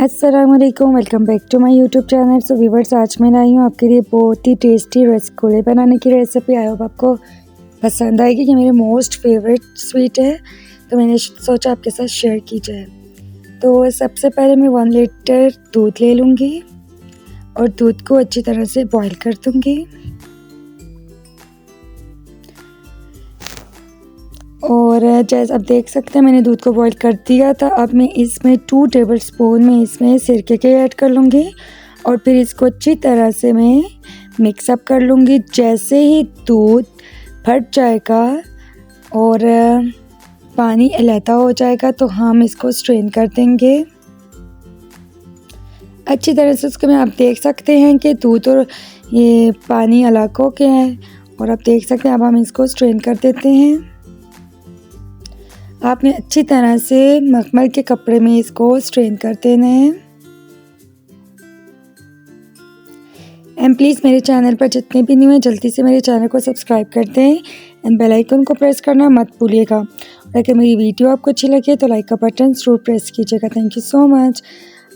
अस्सलामुअलैकुम, welcome back to my YouTube channel. So viewers, आज मैं लाई हूँ आपके लिए बहुत ही टेस्टी रसगुल्ले बनाने की रेसिपी। आई होप आपको पसंद आएगी। ये मेरे मोस्ट फेवरेट स्वीट है, तो मैंने सोचा आपके साथ शेयर की जाए। तो सबसे पहले मैं 1 लीटर दूध ले लूँगी और दूध को अच्छी तरह से बॉईल कर दूँगी। और जैसे आप देख सकते हैं मैंने दूध को बॉईल कर दिया था। अब मैं इसमें 2 टेबलस्पून में इसमें सिरके के ऐड कर लूँगी और फिर इसको अच्छी तरह से मैं मिक्सअप कर लूँगी। जैसे ही दूध फट जाएगा और पानी अलहदा हो जाएगा तो हम इसको स्ट्रेन कर देंगे अच्छी तरह से। उसको में आप देख सकते हैं कि दूध और ये पानी अलग हो गया है और आप देख सकते हैं। अब हम इसको स्ट्रेन कर देते हैं। आपने अच्छी तरह से मखमल के कपड़े में इसको स्ट्रेन कर देना है। एंड प्लीज़ मेरे चैनल पर जितने भी न्यू हैं जल्दी से मेरे चैनल को सब्सक्राइब कर दें एंड बेल आइकन को प्रेस करना मत भूलिएगा। और अगर मेरी वीडियो आपको अच्छी लगे तो लाइक का बटन ज़रूर प्रेस कीजिएगा। Thank you so much.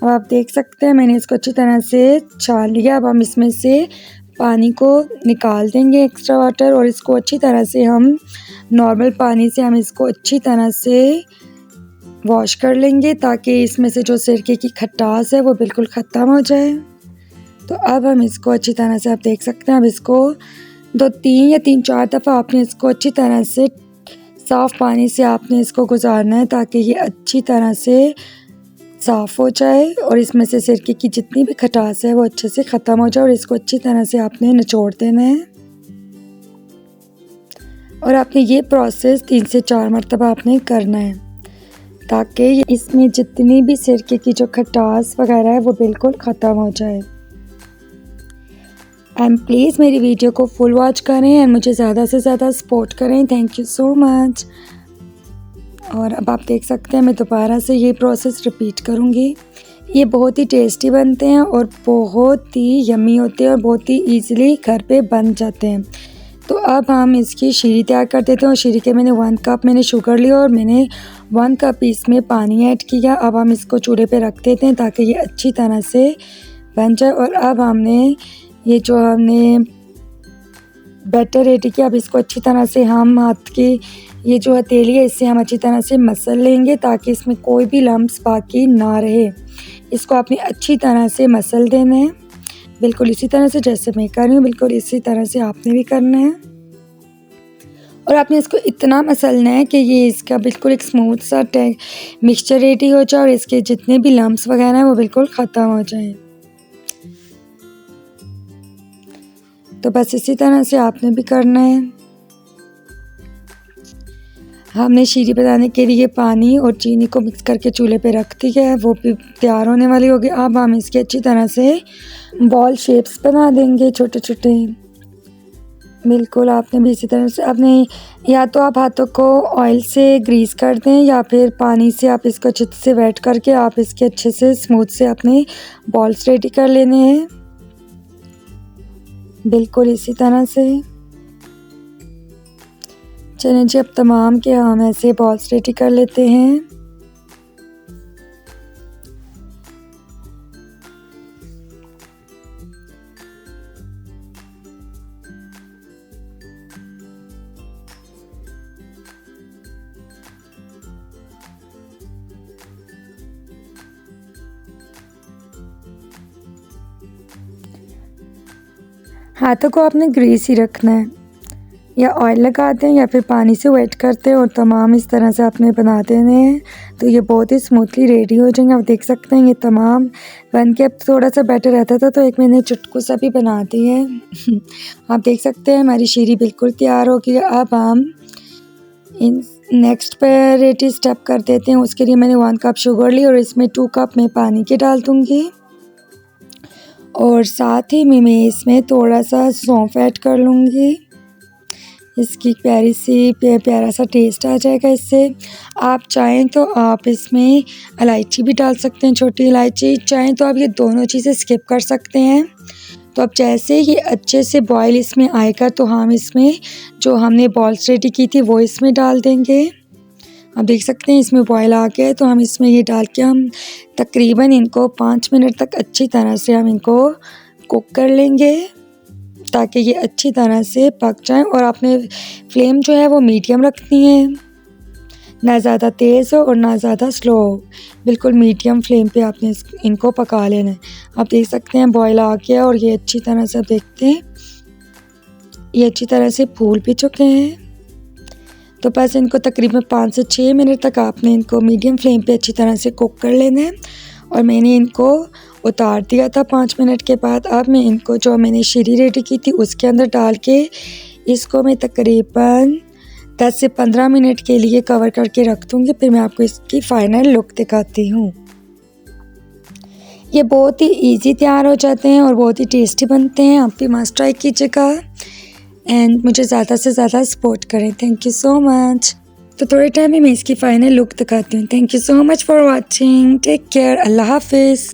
अब आप देख सकते हैं मैंने इसको अच्छी तरह से छान लिया। अब हम इसमें से पानी को निकाल देंगे, एक्स्ट्रा वाटर, और इसको अच्छी तरह से हम नॉर्मल पानी से हम इसको अच्छी तरह से वॉश कर लेंगे ताकि इसमें से जो सिरके की खटास है वो बिल्कुल ख़त्म हो जाए। तो अब हम इसको अच्छी तरह से आप देख सकते हैं। अब इसको 2-3 या 3-4 दफ़ा आपने इसको अच्छी तरह से साफ़ पानी से आपने इसको गुजारना है ताकि ये अच्छी तरह से साफ़ हो जाए और इसमें से सिरके की जितनी भी खटास है वो अच्छे से ख़त्म हो जाए। और इसको अच्छी तरह से आपने निचोड़ देना है और आपने ये प्रोसेस 3 से 4 मरतबा आपने करना है ताकि इसमें जितनी भी सिरके की जो खटास वगैरह है वो बिल्कुल ख़त्म हो जाए। एंड प्लीज़ मेरी वीडियो को फुल वॉच करें एंड मुझे ज़्यादा से ज़्यादा सपोर्ट करें। Thank you so much. और अब आप देख सकते हैं मैं दोबारा से ये प्रोसेस रिपीट करूँगी। ये बहुत ही टेस्टी बनते हैं और बहुत ही यम्मी होते हैं और बहुत ही ईज़िली घर पे बन जाते हैं। तो अब हम इसकी शीरी तैयार कर देते हैं। और शीरी के मैंने 1 कप मैंने शुगर लिया और मैंने 1 कप इसमें पानी ऐड किया। अब हम इसको चूल्हे पे रख देते हैं ताकि ये अच्छी तरह से बन जाए। और अब हमने ये जो हमने बैटर रेडी किया, अब इसको अच्छी तरह से हम हाथ की ये जो हथेली है इससे हम अच्छी तरह से मसल लेंगे ताकि इसमें कोई भी लम्स बाकी ना रहे। इसको आपने अच्छी तरह से मसल देना है, बिल्कुल इसी तरह से जैसे मैं कर रही हूँ, बिल्कुल इसी तरह से आपने भी करना है। और आपने इसको इतना मसलना है कि ये इसका बिल्कुल एक स्मूथ सा मिक्सचर रेडी हो जाए और इसके जितने भी लम्स वगैरह हैं वो बिल्कुल ख़त्म हो जाए। तो बस इसी तरह से आपने भी करना है। हमने शीरी बनाने के लिए पानी और चीनी को मिक्स करके चूल्हे पे रख दिया है, वो भी तैयार होने वाली होगी। अब हम इसके अच्छी तरह से बॉल शेप्स बना देंगे छोटे छोटे। बिल्कुल आपने भी इसी तरह से अपने या तो आप हाथों को ऑयल से ग्रीस कर दें या फिर पानी से आप इसको अच्छे से वेट करके आप इसके अच्छे से स्मूथ से अपने बॉल्स रेडी कर लेने हैं, बिल्कुल इसी तरह से। चलें जी, अब तमाम के हम ऐसे बॉल्स रेडी कर लेते हैं। हाथों को आपने ग्रीस ही रखना है, या ऑयल लगाते हैं या फिर पानी से वेट करते हैं और तमाम इस तरह से आपने बना देने हैं। तो ये बहुत ही स्मूथली रेडी हो जाएंगे। आप देख सकते हैं ये तमाम बन के, अब थोड़ा सा बैटर रहता था तो एक मैंने चुटकू सा भी बना दी है। आप देख सकते हैं हमारी शीरी बिल्कुल तैयार हो गई। अब हम इन नेक्स्ट प्रायोरिटी स्टेप कर देते हैं। उसके लिए मैंने 1 कप शुगर ली और इसमें 2 कप मैं पानी के डाल दूँगी और साथ ही में मैं इसमें थोड़ा सा सौंफ ऐड कर लूँगी। इसकी प्यारा सा टेस्ट आ जाएगा इससे। आप चाहें तो आप इसमें इलायची भी डाल सकते हैं, छोटी इलायची। चाहें तो आप ये दोनों चीज़ें स्किप कर सकते हैं। तो अब जैसे ये अच्छे से बॉईल इसमें आएगा तो हम इसमें जो हमने बॉल्स रेडी की थी वो इसमें डाल देंगे आप देख सकते हैं इसमें बॉयल आ गया है, तो हम इसमें ये डाल के हम तकरीबन इनको 5 मिनट तक अच्छी तरह से हम इनको कुक कर लेंगे ताकि ये अच्छी तरह से पक जाएं। और आपने फ्लेम जो है वो मीडियम रखनी है, ना ज़्यादा तेज़ हो और ना ज़्यादा स्लो हो, बिल्कुल मीडियम फ्लेम पे आपने इनको पका लेना है। आप देख सकते हैं बॉयल आ गया और ये अच्छी तरह से देखते हैं ये अच्छी तरह से फूल भी चुके हैं। तो बस इनको तकरीबन 5 से 6 मिनट तक आपने इनको मीडियम फ्लेम पे अच्छी तरह से कुक कर लेना है। और मैंने इनको उतार दिया था 5 मिनट के बाद। अब मैं इनको जो मैंने शीरी रेडी की थी उसके अंदर डाल के इसको मैं तकरीबन 10 से 15 मिनट के लिए कवर करके रख दूँगी। फिर मैं आपको इसकी फ़ाइनल लुक दिखाती हूँ। ये बहुत ही इजी तैयार हो जाते हैं और बहुत ही टेस्टी बनते हैं। आप भी मस्ट ट्राई कीजिएगा एंड मुझे ज़्यादा से ज़्यादा सपोर्ट करें। Thank you so much. तो थोड़े टाइम में मैं इसकी फ़ाइनल लुक दिखाती हूँ। Thank you so much for watching. Take care. अल्लाह हाफिज़।